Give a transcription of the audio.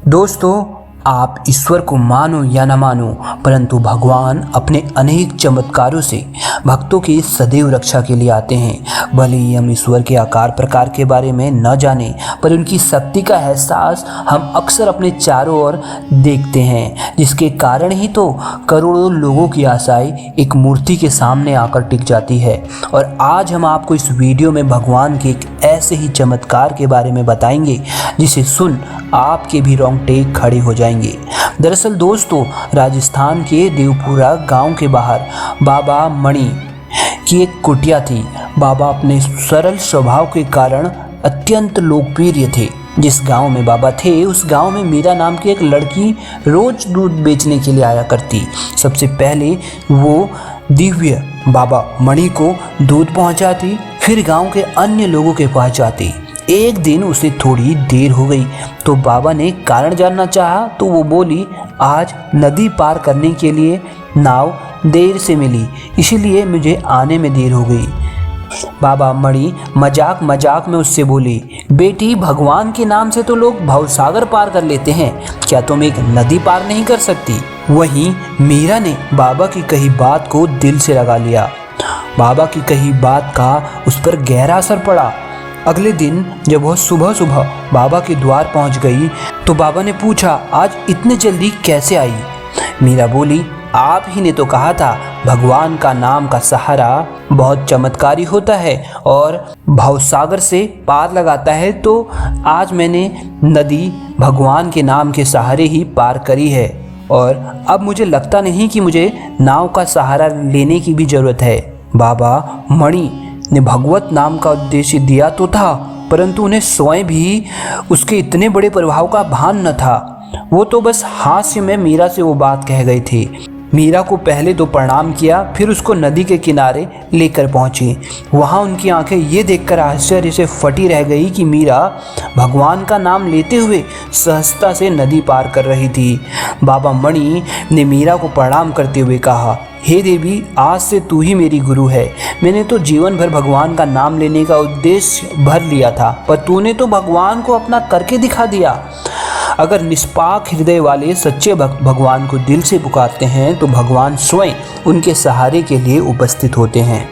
दोस्तों, आप ईश्वर को मानो या न मानो, परंतु भगवान अपने अनेक चमत्कारों से भक्तों की सदैव रक्षा के लिए आते हैं। भले ही हम ईश्वर के आकार प्रकार के बारे में न जानें, पर उनकी शक्ति का एहसास हम अक्सर अपने चारों ओर देखते हैं, जिसके कारण ही तो करोड़ों लोगों की आशाएं एक मूर्ति के सामने आकर टिक जाती है। और आज हम आपको इस वीडियो में भगवान के एक ऐसे ही चमत्कार के बारे में बताएंगे जिसे सुन आपके भी रोंगटे खड़े हो जाएंगे। दरअसल दोस्तों, राजस्थान के देवपुरा गांव के बाहर बाबा मणि की एक कुटिया थी। बाबा अपने सरल स्वभाव के कारण अत्यंत लोकप्रिय थे। जिस गांव में बाबा थे, उस गांव में मीरा नाम की एक लड़की रोज दूध बेचने के लिए आया करती। सबसे पहले वो दिव्य बाबा मणि को दूध पहुंचाती, फिर गांव के अन्य लोगों के पास जाती। एक दिन उसे थोड़ी देर हो गई तो बाबा ने कारण जानना चाहा, तो वो बोली, आज नदी पार करने के लिए नाव देर से मिली, इसीलिए मुझे आने में देर हो गई। बाबा मणि मजाक मजाक में उससे बोली, बेटी, भगवान के नाम से तो लोग भवसागर पार कर लेते हैं, क्या तुम एक नदी पार नहीं कर सकती? वहीं मीरा ने बाबा की कही बात को दिल से लगा लिया। बाबा की कही बात का उस पर गहरा असर पड़ा। अगले दिन जब वह सुबह सुबह बाबा के द्वार पहुंच गई तो बाबा ने पूछा, आज इतने जल्दी कैसे आई? मीरा बोली, आप ही ने तो कहा था भगवान का नाम का सहारा बहुत चमत्कारी होता है और भवसागर से पार लगाता है, तो आज मैंने नदी भगवान के नाम के सहारे ही पार करी है और अब मुझे लगता नहीं कि मुझे नाव का सहारा लेने की भी ज़रूरत है। बाबा मणि ने भगवत नाम का उद्देश्य दिया तो था, परंतु उन्हें स्वयं भी उसके इतने बड़े प्रभाव का भान न था। वो तो बस हास्य में मीरा से वो बात कह गए थे। मीरा को पहले तो प्रणाम किया, फिर उसको नदी के किनारे लेकर पहुंची। वहां उनकी आंखें ये देखकर आश्चर्य से फटी रह गई कि मीरा भगवान का नाम लेते हुए सहजता से नदी पार कर रही थी। बाबा मणि ने मीरा को प्रणाम करते हुए कहा, हे देवी, आज से तू ही मेरी गुरु है। मैंने तो जीवन भर भगवान का नाम लेने का उद्देश्य भर लिया था, पर तूने तो भगवान को अपना करके दिखा दिया। अगर निष्पाक हृदय वाले सच्चे भक्त भगवान को दिल से पुकारते हैं तो भगवान स्वयं उनके सहारे के लिए उपस्थित होते हैं।